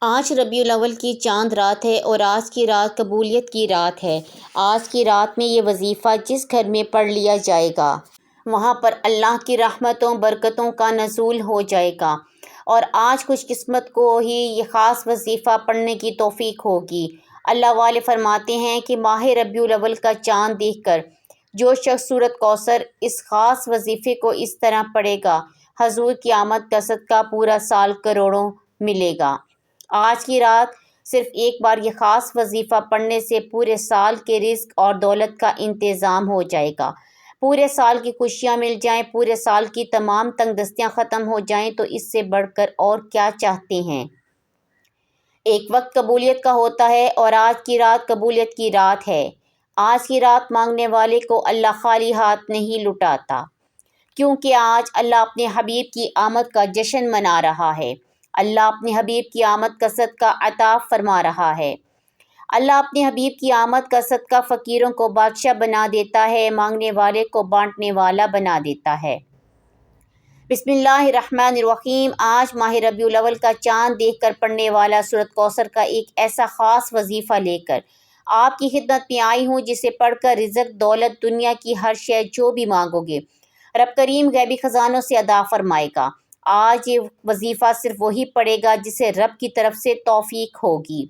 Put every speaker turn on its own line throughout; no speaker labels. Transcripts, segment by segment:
آج ربیع الاول کی چاند رات ہے اور آج کی رات قبولیت کی رات ہے۔ آج کی رات میں یہ وظیفہ جس گھر میں پڑھ لیا جائے گا وہاں پر اللہ کی رحمتوں برکتوں کا نزول ہو جائے گا، اور آج خوش قسمت کو ہی یہ خاص وظیفہ پڑھنے کی توفیق ہوگی۔ اللہ والے فرماتے ہیں کہ ماہ ربیع الاول کا چاند دیکھ کر جو شخص سورۃ کوثر اس خاص وظیفے کو اس طرح پڑھے گا، حضور کی آمد کا صدقہ پورا سال کروڑوں ملے گا۔ آج کی رات صرف ایک بار یہ خاص وظیفہ پڑھنے سے پورے سال کے رزق اور دولت کا انتظام ہو جائے گا، پورے سال کی خوشیاں مل جائیں، پورے سال کی تمام تنگ دستیاں ختم ہو جائیں، تو اس سے بڑھ کر اور کیا چاہتے ہیں۔ ایک وقت قبولیت کا ہوتا ہے اور آج کی رات قبولیت کی رات ہے۔ آج کی رات مانگنے والے کو اللہ خالی ہاتھ نہیں لوٹاتا، کیونکہ آج اللہ اپنے حبیب کی آمد کا جشن منا رہا ہے۔ اللہ اپنے حبیب کی آمد کا صدقہ عطا فرما رہا ہے۔ اللہ اپنے حبیب کی آمد کا صدقہ فقیروں کو بادشاہ بنا دیتا ہے، مانگنے والے کو بانٹنے والا بنا دیتا ہے۔ بسم اللہ الرحمن الرحیم۔ آج ماہ ربیع الاول کا چاند دیکھ کر پڑھنے والا سورۃ کوثر کا ایک ایسا خاص وظیفہ لے کر آپ کی خدمت میں آئی ہوں، جسے پڑھ کر رزق، دولت، دنیا کی ہر شے جو بھی مانگو گے رب کریم غیبی خزانوں سے عطا فرمائے گا۔ آج یہ وظیفہ صرف وہی پڑھے گا جسے رب کی طرف سے توفیق ہوگی،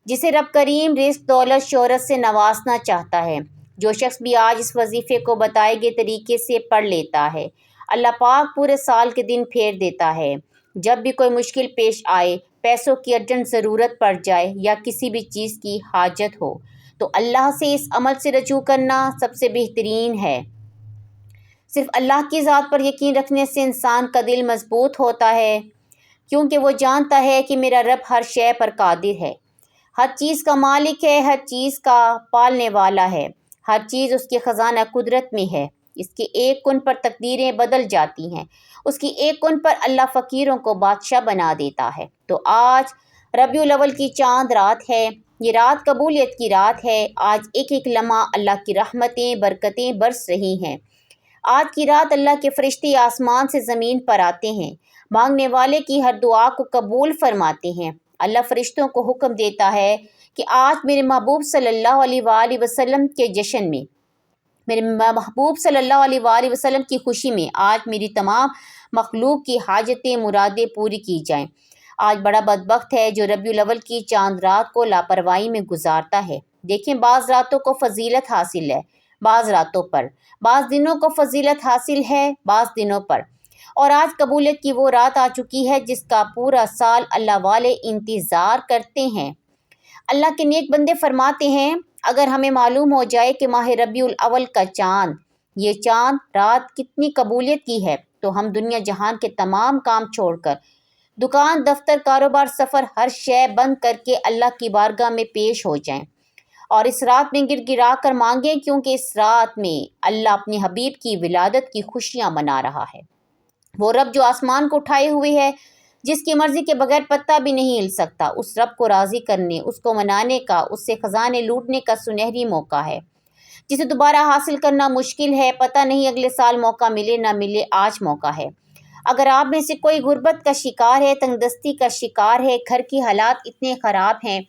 جسے رب کریم رزق، دولت، شہرت سے نوازنا چاہتا ہے۔ جو شخص بھی آج اس وظیفے کو بتائے گئے طریقے سے پڑھ لیتا ہے، اللہ پاک پورے سال کے دن پھیر دیتا ہے۔ جب بھی کوئی مشکل پیش آئے، پیسوں کی ارجنٹ ضرورت پڑ جائے یا کسی بھی چیز کی حاجت ہو، تو اللہ سے اس عمل سے رجوع کرنا سب سے بہترین ہے۔ صرف اللہ کی ذات پر یقین رکھنے سے انسان کا دل مضبوط ہوتا ہے، کیونکہ وہ جانتا ہے کہ میرا رب ہر شے پر قادر ہے، ہر چیز کا مالک ہے، ہر چیز کا پالنے والا ہے، ہر چیز اس کے خزانہ قدرت میں ہے۔ اس کے ایک کن پر تقدیریں بدل جاتی ہیں، اس کی ایک کن پر اللہ فقیروں کو بادشاہ بنا دیتا ہے۔ تو آج ربیع الاول کی چاند رات ہے، یہ رات قبولیت کی رات ہے۔ آج ایک ایک لمحہ اللہ کی رحمتیں برکتیں برس رہی ہیں۔ آج کی رات اللہ کے فرشتے آسمان سے زمین پر آتے ہیں، مانگنے والے کی ہر دعا کو قبول فرماتے ہیں۔ اللہ فرشتوں کو حکم دیتا ہے کہ آج میرے محبوب صلی اللہ علیہ وآلہ وسلم کے جشن میں، میرے محبوب صلی اللہ علیہ وآلہ وسلم کی خوشی میں آج میری تمام مخلوق کی حاجتیں مرادیں پوری کی جائیں۔ آج بڑا بدبخت ہے جو ربیع الاول کی چاند رات کو لاپرواہی میں گزارتا ہے۔ دیکھیں، بعض راتوں کو فضیلت حاصل ہے، بعض راتوں پر، بعض دنوں کو فضیلت حاصل ہے، بعض دنوں پر، اور آج قبولیت کی وہ رات آ چکی ہے جس کا پورا سال اللہ والے انتظار کرتے ہیں۔ اللہ کے نیک بندے فرماتے ہیں، اگر ہمیں معلوم ہو جائے کہ ماہ ربیع الاول کا چاند، یہ چاند رات کتنی قبولیت کی ہے، تو ہم دنیا جہان کے تمام کام چھوڑ کر، دکان، دفتر، کاروبار، سفر، ہر شے بند کر کے اللہ کی بارگاہ میں پیش ہو جائیں اور اس رات میں گر گرا کر مانگیں، کیونکہ اس رات میں اللہ اپنے حبیب کی ولادت کی خوشیاں منا رہا ہے۔ وہ رب جو آسمان کو اٹھائے ہوئے ہے، جس کی مرضی کے بغیر پتہ بھی نہیں ہل سکتا، اس رب کو راضی کرنے، اس کو منانے کا، اس سے خزانے لوٹنے کا سنہری موقع ہے، جسے دوبارہ حاصل کرنا مشکل ہے۔ پتہ نہیں اگلے سال موقع ملے نہ ملے، آج موقع ہے۔ اگر آپ میں سے کوئی غربت کا شکار ہے، تنگ دستی کا شکار ہے، گھر کی حالات اتنے خراب ہیں،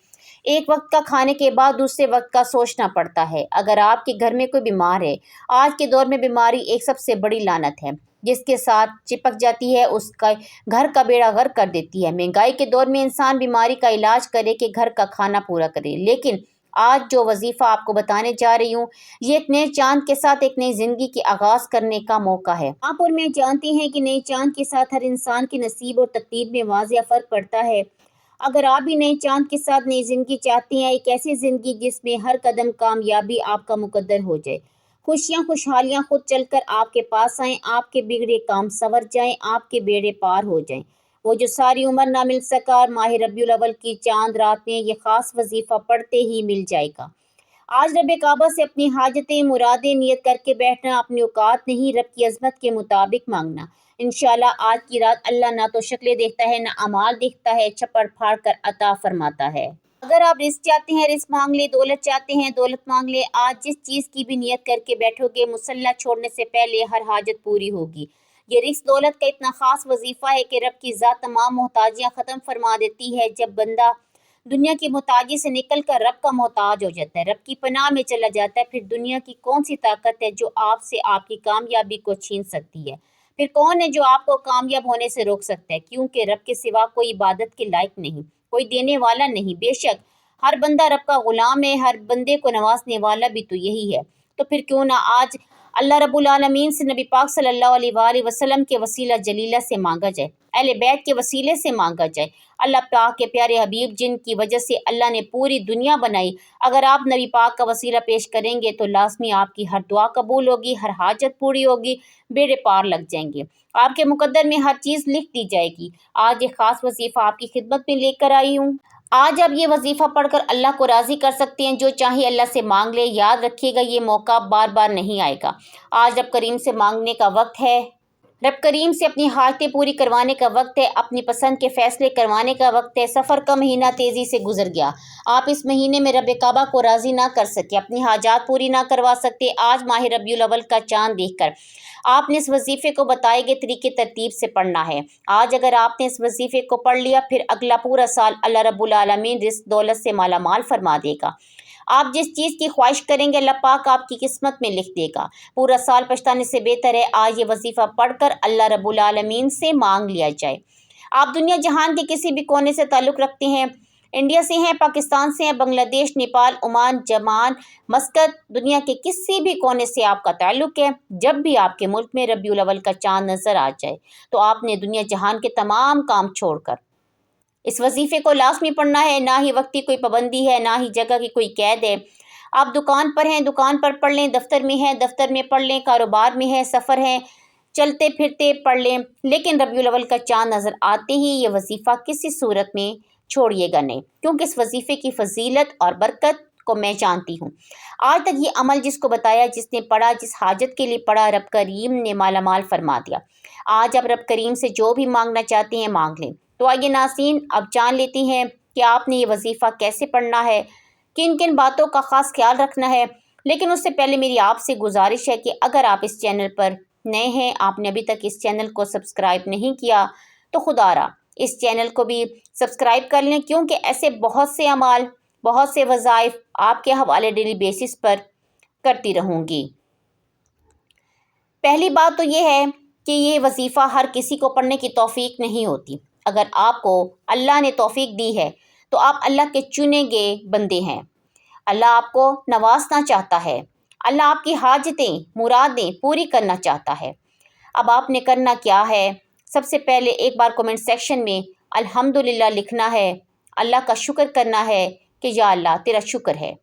ایک وقت کا کھانے کے بعد دوسرے وقت کا سوچنا پڑتا ہے، اگر آپ کے گھر میں کوئی بیمار ہے، آج کے دور میں بیماری ایک سب سے بڑی لعنت ہے، جس کے ساتھ چپک جاتی ہے، اس کا گھر کا بیڑا غرق کر دیتی ہے۔ مہنگائی کے دور میں انسان بیماری کا علاج کرے کہ گھر کا کھانا پورا کرے، لیکن آج جو وظیفہ آپ کو بتانے جا رہی ہوں، یہ ایک نئے چاند کے ساتھ ایک نئی زندگی کی آغاز کرنے کا موقع ہے۔ آپ اور میں جانتے ہیں کہ نئے چاند کے ساتھ ہر انسان کے نصیب اور تقدیر میں واضح فرق پڑتا ہے۔ اگر آپ بھی نئے چاند کے ساتھ نئی زندگی چاہتے ہیں، ایک ایسی زندگی جس میں ہر قدم کامیابی آپ کا مقدر ہو جائے، خوشیاں خوشحالیاں خود چل کر آپ کے پاس آئیں، آپ کے بگڑے کام سنور جائیں، آپ کے بیڑے پار ہو جائیں، وہ جو ساری عمر نہ مل سکا، ماہ ربیع الاول کی چاند رات میں یہ خاص وظیفہ پڑھتے ہی مل جائے گا۔ آج رب کعبہ سے اپنی حاجتیں مرادیں نیت کر کے بیٹھنا، اپنی اوقات نہیں رب کی عظمت کے مطابق مانگنا۔ انشاءاللہ آج کی رات اللہ نہ تو شکلیں دیکھتا ہے، نہ اعمال دیکھتا ہے، چھپڑ پھاڑ کر عطا فرماتا ہے۔ اگر آپ رزق چاہتے ہیں، رزق مانگ لیں، دولت چاہتے ہیں، دولت مانگ لیں۔ آج جس چیز کی بھی نیت کر کے بیٹھو گے، مصلی چھوڑنے سے پہلے ہر حاجت پوری ہوگی۔ یہ رزق دولت کا اتنا خاص وظیفہ ہے کہ رب کی ذات تمام محتاجیاں ختم فرما دیتی ہے۔ جب بندہ دنیا کی محتاجی سے نکل کر رب کا محتاج ہو جاتا ہے، رب کی پناہ میں چلا جاتا ہے، پھر دنیا کی کون سی طاقت ہے جو آپ سے آپ کی کامیابی کو چھین سکتی ہے؟ پھر کون ہے جو آپ کو کامیاب ہونے سے روک سکتا ہے؟ کیونکہ رب کے سوا کوئی عبادت کے لائق نہیں، کوئی دینے والا نہیں۔ بے شک ہر بندہ رب کا غلام ہے، ہر بندے کو نوازنے والا بھی تو یہی ہے۔ تو پھر کیوں نہ آج اللہ رب العالمین سے نبی پاک صلی اللہ علیہ وآلہ وسلم کے وسیلہ جلیلہ سے مانگا جائے، اہل بیت کے وسیلے سے مانگا جائے۔ اللہ پاک کے پیارے حبیب جن کی وجہ سے اللہ نے پوری دنیا بنائی، اگر آپ نبی پاک کا وسیلہ پیش کریں گے تو لازمی آپ کی ہر دعا قبول ہوگی، ہر حاجت پوری ہوگی، بیڑے پار لگ جائیں گے، آپ کے مقدر میں ہر چیز لکھ دی جائے گی۔ آج ایک خاص وظیفہ آپ کی خدمت میں لے کر آئی ہوں۔ آج آپ یہ وظیفہ پڑھ کر اللہ کو راضی کر سکتے ہیں، جو چاہے اللہ سے مانگ لے۔ یاد رکھیے گا یہ موقع بار بار نہیں آئے گا۔ آج رب کریم سے مانگنے کا وقت ہے، رب کریم سے اپنی حاجتیں پوری کروانے کا وقت ہے، اپنی پسند کے فیصلے کروانے کا وقت ہے۔ سفر کا مہینہ تیزی سے گزر گیا، آپ اس مہینے میں رب کعبہ کو راضی نہ کر سکے، اپنی حاجات پوری نہ کروا سکتے۔ آج ماہ ربیع الاول کا چاند دیکھ کر آپ نے اس وظیفے کو بتائے گئے طریقے ترتیب سے پڑھنا ہے۔ آج اگر آپ نے اس وظیفے کو پڑھ لیا، پھر اگلا پورا سال اللہ رب العالمین رزق دولت سے مالا مال فرما دے گا۔ آپ جس چیز کی خواہش کریں گے اللہ پاک آپ کی قسمت میں لکھ دے گا۔ پورا سال پچھتانے سے بہتر ہے آج یہ وظیفہ پڑھ کر اللہ رب العالمین سے مانگ لیا جائے۔ آپ دنیا جہان کے کسی بھی کونے سے تعلق رکھتے ہیں، انڈیا سے ہیں، پاکستان سے ہیں، بنگلہ دیش، نیپال، عمان، جمان، مسقط، دنیا کے کسی بھی کونے سے آپ کا تعلق ہے، جب بھی آپ کے ملک میں ربیع الاول کا چاند نظر آ جائے تو آپ نے دنیا جہان کے تمام کام چھوڑ کر اس وظیفے کو لازمی پڑھنا ہے۔ نہ ہی وقت کی کوئی پابندی ہے، نہ ہی جگہ کی کوئی قید ہے۔ آپ دکان پر ہیں، دکان پر پڑھ لیں، دفتر میں ہیں، دفتر میں پڑھ لیں، کاروبار میں ہیں، سفر ہیں، چلتے پھرتے پڑھ لیں، لیکن ربیع الاول کا چاند نظر آتے ہی یہ وظیفہ کسی صورت میں چھوڑیے گا نہیں، کیونکہ اس وظیفے کی فضیلت اور برکت کو میں جانتی ہوں۔ آج تک یہ عمل جس کو بتایا، جس نے پڑھا، جس حاجت کے لیے پڑھا، رب کریم نے مالا مال فرما دیا۔ آج اب رب کریم سے جو بھی مانگنا چاہتے ہیں مانگ لیں۔ تو آئیے ناظرین اب جان لیتی ہیں کہ آپ نے یہ وظیفہ کیسے پڑھنا ہے، کن کن باتوں کا خاص خیال رکھنا ہے۔ لیکن اس سے پہلے میری آپ سے گزارش ہے کہ اگر آپ اس چینل پر نئے ہیں، آپ نے ابھی تک اس چینل کو سبسکرائب نہیں کیا، تو خدا را اس چینل کو بھی سبسکرائب کر لیں، کیونکہ ایسے بہت سے اعمال، بہت سے وظائف آپ کے حوالے ڈیلی بیسس پر کرتی رہوں گی۔ پہلی بات تو یہ ہے کہ یہ وظیفہ ہر کسی کو پڑھنے کی توفیق نہیں ہوتی۔ اگر آپ کو اللہ نے توفیق دی ہے تو آپ اللہ کے چنے گئے بندے ہیں۔ اللہ آپ کو نوازنا چاہتا ہے، اللہ آپ کی حاجتیں، مرادیں پوری کرنا چاہتا ہے۔ اب آپ نے کرنا کیا ہے؟ سب سے پہلے ایک بار کمنٹ سیکشن میں الحمدللہ لکھنا ہے، اللہ کا شکر کرنا ہے کہ یا اللہ تیرا شکر ہے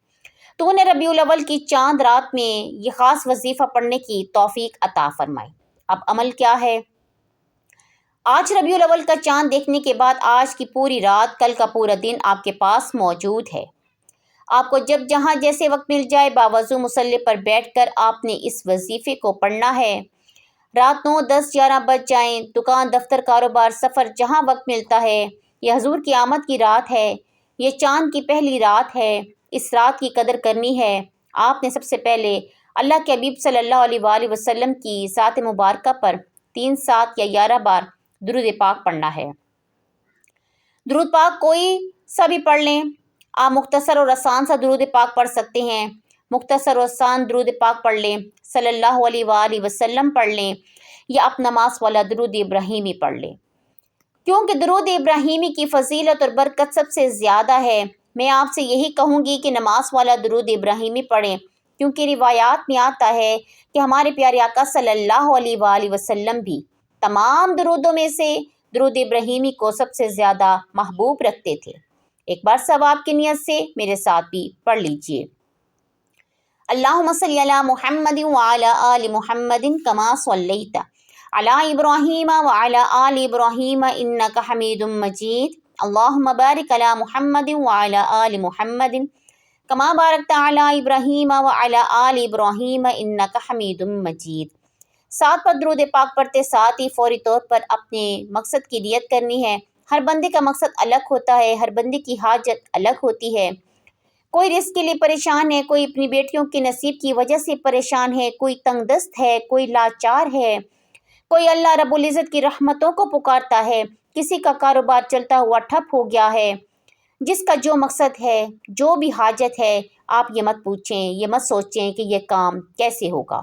تو انہیں ربیع الاول کی چاند رات میں یہ خاص وظیفہ پڑھنے کی توفیق عطا فرمائے۔ اب عمل کیا ہے؟ آج ربیع الاول کا چاند دیکھنے کے بعد آج کی پوری رات، کل کا پورا دن آپ کے پاس موجود ہے۔ آپ کو جب جہاں جیسے وقت مل جائے باوضو مصلی پر بیٹھ کر آپ نے اس وظیفے کو پڑھنا ہے۔ رات 9، 10، 11 بج جائیں، دکان، دفتر، کاروبار، سفر، جہاں وقت ملتا ہے، یہ حضور کی آمد کی رات ہے، یہ چاند کی پہلی رات ہے، اس رات کی قدر کرنی ہے۔ آپ نے سب سے پہلے اللہ کے حبیب صلی اللہ علیہ وآلہ وسلم کی ذات مبارکہ پر 3، 7 یا 11 بار درود پاک پڑھنا ہے۔ درود پاک کوئی سا بھی پڑھ لیں، آپ مختصر اور آسان سا درود پاک پڑھ سکتے ہیں۔ مختصر اور آسان درود پاک پڑھ لیں، صلی اللہ علیہ وآلہ وسلم پڑھ لیں، یا اپ نماز والا درود ابراہیمی پڑھ لیں، کیونکہ درود ابراہیمی کی فضیلت اور برکت سب سے زیادہ ہے۔ میں آپ سے یہی کہوں گی کہ نماز والا درود ابراہیمی پڑھیں، کیونکہ روایات میں آتا ہے کہ ہمارے پیارے آقا صلی اللہ علیہ وآلہ وسلم بھی تمام درودوں میں سے درود ابراہیمی کو سب سے زیادہ محبوب رکھتے تھے۔ ایک بار ثواب کی نیت سے میرے ساتھ بھی پڑھ لیجئے۔ اللہم صلی علی محمد وعلی آل محمد کما صلیت علی ابراہیم وعلی آل ابراہیم انک حمید مجید۔ اللہم بارک علی محمد وعلی آل محمد کما بارکت علی ابراہیم وعلی آل ابراہیم انک حمید مجید۔ ساتھ پر درود پاک پڑھتے ساتھ ہی فوری طور پر اپنے مقصد کی نیت کرنی ہے۔ ہر بندے کا مقصد الگ ہوتا ہے، ہر بندے کی حاجت الگ ہوتی ہے۔ کوئی رزق کے لیے پریشان ہے، کوئی اپنی بیٹیوں کے نصیب کی وجہ سے پریشان ہے، کوئی تنگ دست ہے، کوئی لاچار ہے، کوئی اللہ رب العزت کی رحمتوں کو پکارتا ہے، کسی کا کاروبار چلتا ہوا ٹھپ ہو گیا ہے، جس کا جو مقصد ہے، جو بھی حاجت ہے، آپ یہ مت پوچھیں، یہ مت سوچیں کہ یہ کام کیسے ہوگا۔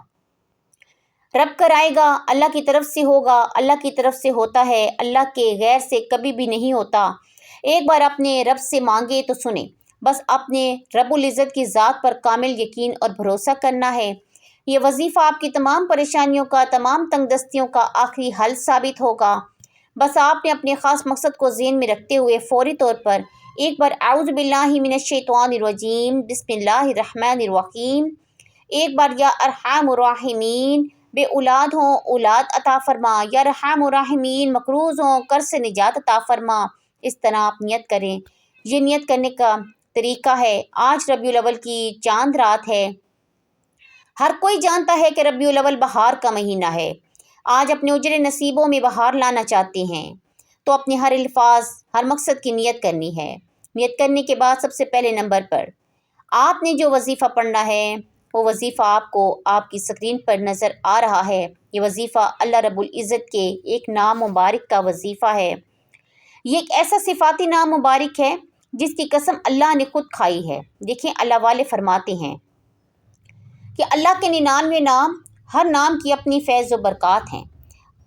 رب کرائے گا، اللہ کی طرف سے ہوگا، اللہ کی طرف سے ہوتا ہے، اللہ کے غیر سے کبھی بھی نہیں ہوتا۔ ایک بار اپنے رب سے مانگے تو سنیں، بس اپنے رب العزت کی ذات پر کامل یقین اور بھروسہ کرنا ہے۔ یہ وظیفہ آپ کی تمام پریشانیوں کا، تمام تنگ دستیوں کا آخری حل ثابت ہوگا۔ بس آپ نے اپنے خاص مقصد کو ذہن میں رکھتے ہوئے فوری طور پر ایک بار اعوذ باللہ من الشیطان الرجیم بسم اللہ الرحمن الرحیم، ایک بار یا ارحم الراحمین بے اولاد ہوں اولاد عطا فرما، یا ارحم الراحمین مقروض ہوں قرض سے نجات عطا فرما۔ اس طرح آپ نیت کریں۔ یہ نیت کرنے کا طریقہ ہے، آج ربیع الاول کی چاند رات ہے۔ ہر کوئی جانتا ہے کہ ربیع الاول بہار کا مہینہ ہے۔ آج اپنے اجرے نصیبوں میں بہار لانا چاہتے ہیں تو اپنے ہر الفاظ، ہر مقصد کی نیت کرنی ہے۔ نیت کرنے کے بعد سب سے پہلے نمبر پر آپ نے جو وظیفہ پڑھنا ہے، وہ وظیفہ آپ کو آپ کی اسکرین پر نظر آ رہا ہے۔ یہ وظیفہ اللہ رب العزت کے ایک نام مبارک کا وظیفہ ہے۔ یہ ایک ایسا صفاتی نام مبارک ہے جس کی قسم اللہ نے خود کھائی ہے۔ دیکھیں، اللہ والے فرماتے ہیں کہ اللہ کے 99 نام، ہر نام کی اپنی فیض و برکات ہیں،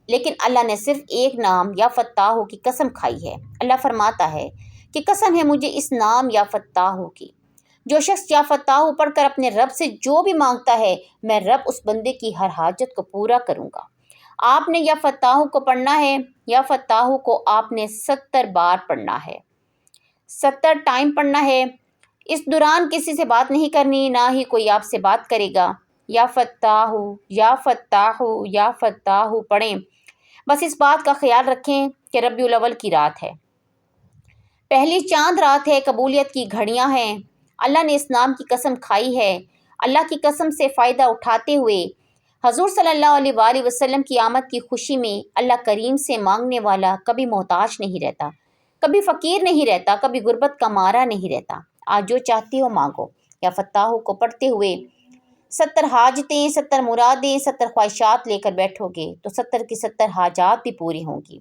لیکن اللہ نے صرف ایک نام یا فتاح کی قسم کھائی ہے۔ اللہ فرماتا ہے کہ قسم ہے مجھے اس نام یا فتاح کی، جو شخص یا فتاح پڑھ کر اپنے رب سے جو بھی مانگتا ہے، میں رب اس بندے کی ہر حاجت کو پورا کروں گا۔ آپ نے یا فتاح کو پڑھنا ہے، یا فتاح کو آپ نے 70 بار پڑھنا ہے، 70 ٹائم پڑھنا ہے۔ اس دوران کسی سے بات نہیں کرنی، نہ ہی کوئی آپ سے بات کرے گا۔ یا فتاح یا فتاح یا فتاح پڑھیں۔ بس اس بات کا خیال رکھیں کہ ربیع الاول کی رات ہے، پہلی چاند رات ہے، قبولیت کی گھڑیاں ہیں۔ اللہ نے اس نام کی قسم کھائی ہے۔ اللہ کی قسم سے فائدہ اٹھاتے ہوئے حضور صلی اللہ علیہ وآلہ وسلم کی آمد کی خوشی میں اللہ کریم سے مانگنے والا کبھی محتاج نہیں رہتا، کبھی فقیر نہیں رہتا، کبھی غربت کا مارا نہیں رہتا۔ آج جو چاہتے ہو مانگو۔ یا فتاح کو پڑھتے ہوئے 70 حاجتیں، 70 مرادیں، 70 خواہشات لے کر بیٹھو گے تو 70 کی 70 حاجات بھی پوری ہوں گی،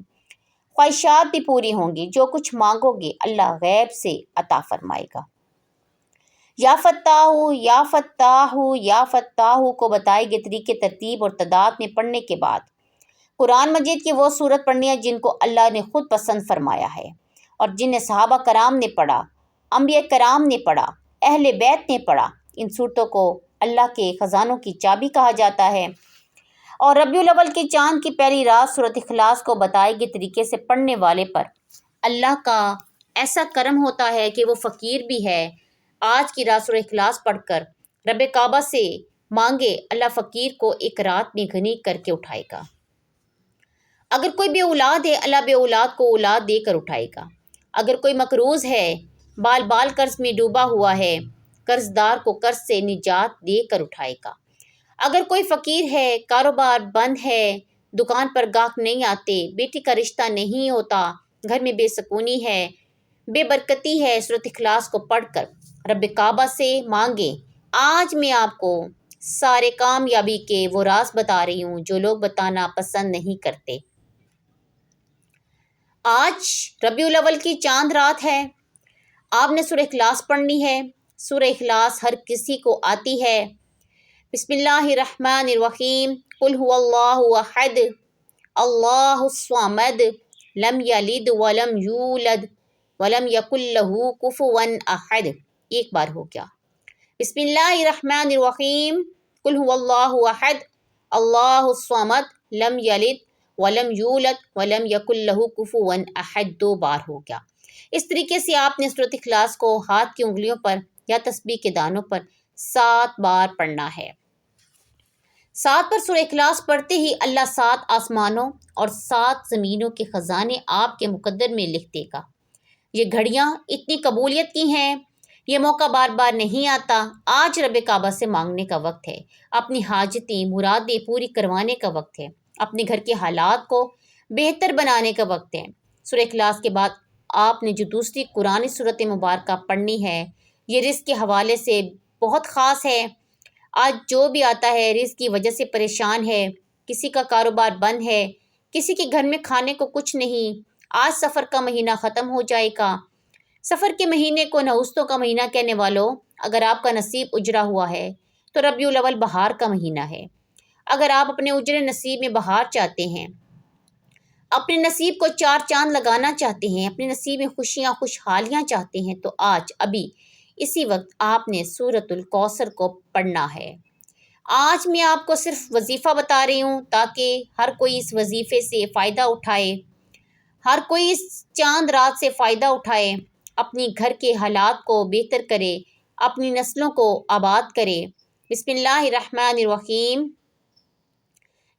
خواہشات بھی پوری ہوں گی۔ جو کچھ مانگو گے اللہ غیب سے عطا فرمائے گا۔ یا فتاح یا فتاح یا فتاح کو بتائے گئے طریقے، ترتیب اور تعداد میں پڑھنے کے بعد قرآن مجید کی وہ صورت پڑھنی ہے جن کو اللہ نے خود پسند فرمایا ہے اور جنہیں صحابہ کرام نے پڑھا، انبیاء کرام نے پڑھا، اہل بیت نے پڑھا۔ ان صورتوں کو اللہ کے خزانوں کی چابی کہا جاتا ہے۔ اور ربیع الاول کی چاند کی پہلی رات سورۃ اخلاص کو بتائے گئے طریقے سے پڑھنے والے پر اللہ کا ایسا کرم ہوتا ہے کہ وہ فقیر بھی ہے۔ آج کی رات سورۃ اخلاص پڑھ کر رب کعبہ سے مانگے، اللہ فقیر کو ایک رات میں غنی کر کے اٹھائے گا۔ اگر کوئی بے اولاد ہے، اللہ بے اولاد کو اولاد دے کر اٹھائے گا۔ اگر کوئی مقروض ہے، بال بال قرض میں ڈوبا ہوا ہے، قرض دار کو قرض سے نجات دے کر اٹھائے گا۔ اگر کوئی فقیر ہے، کاروبار بند ہے، دکان پر گاہک نہیں آتے، بیٹی کا رشتہ نہیں ہوتا، گھر میں بے سکونی ہے، بے برکتی ہے، سورۃ اخلاص کو پڑھ کر رب کعبہ سے مانگے۔ آج میں آپ کو سارے کامیابی کے وہ راز بتا رہی ہوں جو لوگ بتانا پسند نہیں کرتے۔ آج ربیع الاول کی چاند رات ہے، آپ نے سورہ اخلاص پڑھنی ہے۔ سورہ اخلاص ہر کسی کو آتی ہے۔ بسم اللہ الرحمن الرحیم، قل هو اللہ احد اللہ الصمد لم یلد ولم یولد ولم یکن له کفوا احد۔ ایک بار ہو گیا۔ بسم اللہ الرحمن الرحیم، قل هو اللہ احد اللہ الصمد لم یلد ولم یولد ولم یکن له کفوا احد۔ دو بار ہو گیا۔ اس طریقے سے آپ نے سورۃ اخلاص کو ہاتھ کی انگلیوں پر یا تسبیح کے دانوں پر 7 بار پڑھنا ہے۔ 7 پر سورہ اخلاص پڑھتے ہی اللہ 7 آسمانوں اور 7 زمینوں کے خزانے آپ کے مقدر میں لکھ دے گا۔ یہ گھڑیاں اتنی قبولیت کی ہیں، یہ موقع بار بار نہیں آتا۔ آج رب کعبہ سے مانگنے کا وقت ہے، اپنی حاجتیں مرادیں پوری کروانے کا وقت ہے، اپنے گھر کے حالات کو بہتر بنانے کا وقت ہے۔ سورہ اخلاص کے بعد آپ نے جو دوسری قرآنی صورت مبارکہ پڑھنی ہے، یہ رزق کے حوالے سے بہت خاص ہے۔ آج جو بھی آتا ہے رزق کی وجہ سے پریشان ہے، کسی کا کاروبار بند ہے، کسی کے گھر میں کھانے کو کچھ نہیں۔ آج سفر کا مہینہ ختم ہو جائے گا۔ سفر کے مہینے کو نحوستوں کا مہینہ کہنے والوں، اگر آپ کا نصیب اجرا ہوا ہے تو ربیع الاول بہار کا مہینہ ہے۔ اگر آپ اپنے اجرے نصیب میں بہار چاہتے ہیں، اپنے نصیب کو چار چاند لگانا چاہتے ہیں، اپنے نصیب میں خوشیاں خوشحالیاں چاہتے ہیں، تو آج ابھی اسی وقت آپ نے سورۃ الکوثر کو پڑھنا ہے۔ آج میں آپ کو صرف وظیفہ بتا رہی ہوں تاکہ ہر کوئی اس وظیفے سے فائدہ اٹھائے، ہر کوئی اس چاند رات سے فائدہ اٹھائے، اپنی گھر کے حالات کو بہتر کرے، اپنی نسلوں کو آباد کرے۔ بسم اللہ الرحمن الرحیم۔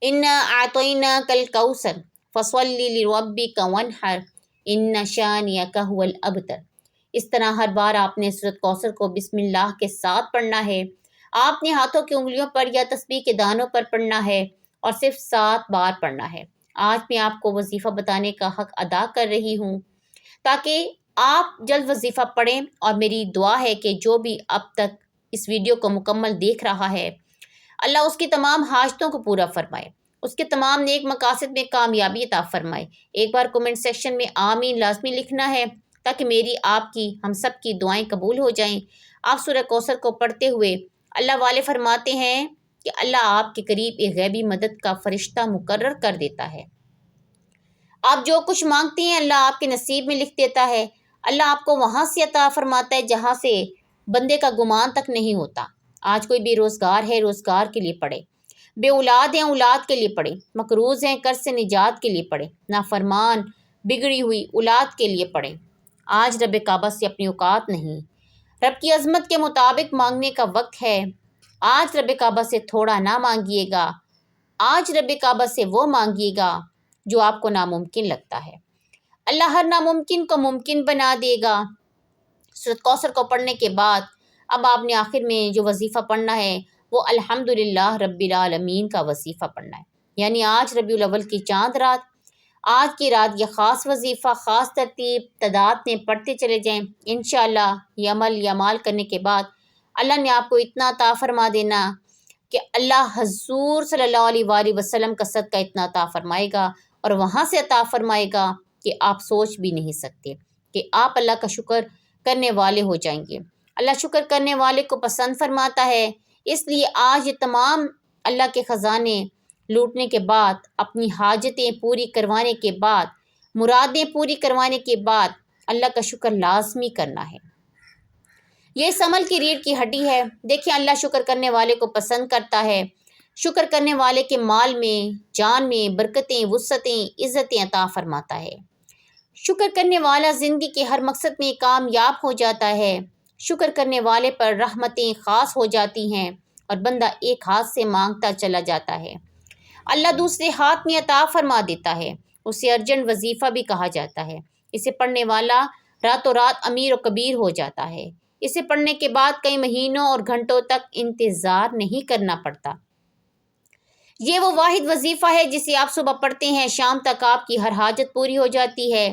اِنَّا أَعْطَيْنَاكَ الْكَوْثَرَ فَصَلِّ لِرَبِّكَ وَانْحَرْ إِنَّ شَانِئَكَ هُوَ الْأَبْتَرُ۔ اس طرح ہر بار آپ نے سورۃ کوثر کو بسم اللہ کے ساتھ پڑھنا ہے۔ آپ نے ہاتھوں کی انگلیوں پر یا تسبیح کے دانوں پر پڑھنا ہے اور صرف 7 بار پڑھنا ہے۔ آج میں آپ کو وظیفہ بتانے کا حق ادا کر رہی ہوں تاکہ آپ جلد وظیفہ پڑھیں، اور میری دعا ہے کہ جو بھی اب تک اس ویڈیو کو مکمل دیکھ رہا ہے، اللہ اس کی تمام حاجتوں کو پورا فرمائے، اس کے تمام نیک مقاصد میں کامیابی عطا فرمائے۔ ایک بار کومنٹ سیکشن میں آمین لازمی لکھنا ہے تاکہ میری، آپ کی، ہم سب کی دعائیں قبول ہو جائیں۔ آپ سورہ کوثر کو پڑھتے ہوئے اللہ والے فرماتے ہیں کہ اللہ آپ کے قریب ایک غیبی مدد کا فرشتہ مقرر کر دیتا ہے۔ آپ جو کچھ مانگتے ہیں اللہ آپ کے نصیب میں لکھ دیتا ہے۔ اللہ آپ کو وہاں سے عطا فرماتا ہے جہاں سے بندے کا گمان تک نہیں ہوتا۔ آج کوئی بے روزگار ہے، روزگار کے لیے پڑھے۔ بے اولاد ہیں، اولاد کے لیے پڑھے۔ مقروض ہیں، قرض سے نجات کے لیے پڑھے۔ نافرمان، بگڑی ہوئی اولاد کے لیے پڑھے۔ آج رب کعبہ سے اپنی اوقات نہیں، رب کی عظمت کے مطابق مانگنے کا وقت ہے۔ آج رب کعبہ سے تھوڑا نہ مانگیے گا، آج رب کعبہ سے وہ مانگیے گا جو آپ کو ناممکن لگتا ہے۔ اللہ ہر ناممکن کو ممکن بنا دے گا۔ سورۃ کوثر کو پڑھنے کے بعد اب آپ نے آخر میں جو وظیفہ پڑھنا ہے وہ الحمدللہ رب العالمین کا وظیفہ پڑھنا ہے، یعنی آج ربیع الاول کی چاند رات، آج کی رات یہ خاص وظیفہ خاص ترتیب تعداد میں پڑھتے چلے جائیں۔ انشاءاللہ یہ عمل یا مال کرنے کے بعد اللہ نے آپ کو اتنا عطا فرما دینا کہ اللہ حضور صلی اللہ علیہ وآلہ وسلم کا صدقہ اتنا عطا فرمائے گا، اور وہاں سے عطا فرمائے گا کہ آپ سوچ بھی نہیں سکتے، کہ آپ اللہ کا شکر کرنے والے ہو جائیں گے۔ اللہ شکر کرنے والے کو پسند فرماتا ہے، اس لیے آج یہ تمام اللہ کے خزانے لوٹنے کے بعد، اپنی حاجتیں پوری کروانے کے بعد، مرادیں پوری کروانے کے بعد اللہ کا شکر لازمی کرنا ہے۔ یہ اس عمل کی ریڑھ کی ہڈی ہے۔ دیکھیں اللہ شکر کرنے والے کو پسند کرتا ہے۔ شکر کرنے والے کے مال میں، جان میں برکتیں، وسعتیں، عزتیں عطا فرماتا ہے۔ شکر کرنے والا زندگی کے ہر مقصد میں کامیاب ہو جاتا ہے۔ شکر کرنے والے پر رحمتیں خاص ہو جاتی ہیں اور بندہ ایک ہاتھ سے مانگتا چلا جاتا ہے، اللہ دوسرے ہاتھ میں عطا فرما دیتا ہے۔ اسے ارجنٹ وظیفہ بھی کہا جاتا ہے۔ اسے پڑھنے والا راتوں رات امیر و کبیر ہو جاتا ہے۔ اسے پڑھنے کے بعد کئی مہینوں اور گھنٹوں تک انتظار نہیں کرنا پڑتا۔ یہ وہ واحد وظیفہ ہے جسے آپ صبح پڑھتے ہیں، شام تک آپ کی ہر حاجت پوری ہو جاتی ہے۔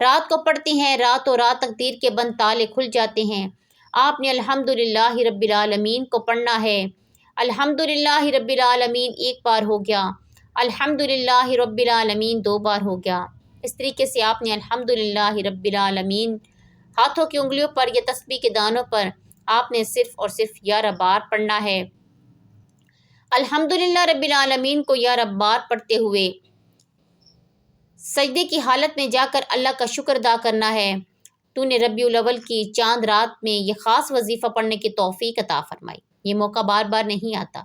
رات کو پڑھتے ہیں، راتوں رات تقدیر کے بند تالے کھل جاتے ہیں۔ آپ نے الحمدللہ رب العالمین کو پڑھنا ہے۔ الحمدللہ رب العالمین ایک بار ہو گیا، الحمدللہ رب العالمین 2 بار ہو گیا۔ اس طریقے سے آپ نے الحمدللہ رب العالمین ہاتھوں کی انگلیوں پر یا تسبیح کے دانوں پر آپ نے صرف اور صرف 11 بار پڑھنا ہے۔ الحمدللہ رب العالمین کو 11 بار پڑھتے ہوئے سجدے کی حالت میں جا کر اللہ کا شکر ادا کرنا ہے، تو نے ربیع الاول کی چاند رات میں یہ خاص وظیفہ پڑھنے کی توفیق عطا فرمائی۔ یہ موقع بار بار نہیں آتا۔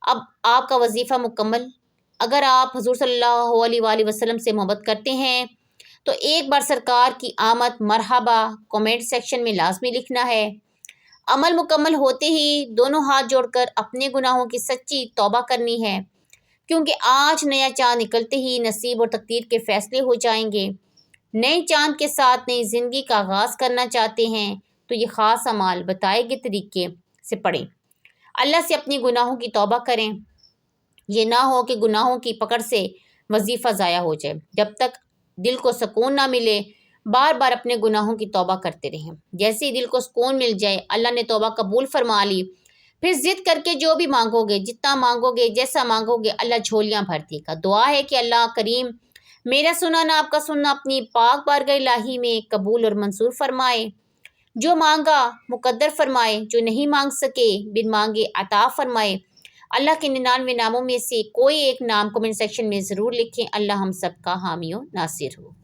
اب آپ کا وظیفہ مکمل۔ اگر آپ حضور صلی اللہ علیہ وآلہ وسلم سے محبت کرتے ہیں تو ایک بار سرکار کی آمد مرحبا کومنٹ سیکشن میں لازمی لکھنا ہے۔ عمل مکمل ہوتے ہی دونوں ہاتھ جوڑ کر اپنے گناہوں کی سچی توبہ کرنی ہے، کیونکہ آج نیا چاند نکلتے ہی نصیب اور تقدیر کے فیصلے ہو جائیں گے۔ نئے چاند کے ساتھ نئی زندگی کا آغاز کرنا چاہتے ہیں تو یہ خاص اعمال بتائے گئے طریقے سے پڑھیں، اللہ سے اپنی گناہوں کی توبہ کریں۔ یہ نہ ہو کہ گناہوں کی پکڑ سے وظیفہ ضائع ہو جائے۔ جب تک دل کو سکون نہ ملے بار بار اپنے گناہوں کی توبہ کرتے رہیں۔ جیسے ہی دل کو سکون مل جائے، اللہ نے توبہ قبول فرما لی، پھر ضد کر کے جو بھی مانگو گے، جتنا مانگو گے، جیسا مانگو گے، اللہ جھولیاں بھر دے گا۔ دعا ہے کہ اللہ کریم میرا سننا آپ کا سننا اپنی پاک بارگاہ الہی میں قبول اور منظور فرمائے، جو مانگا مقدر فرمائے، جو نہیں مانگ سکے بن مانگے عطا فرمائے۔ اللہ کے 99 ناموں میں سے کوئی ایک نام کمنٹ سیکشن میں ضرور لکھیں۔ اللہ ہم سب کا حامی و ناصر ہو۔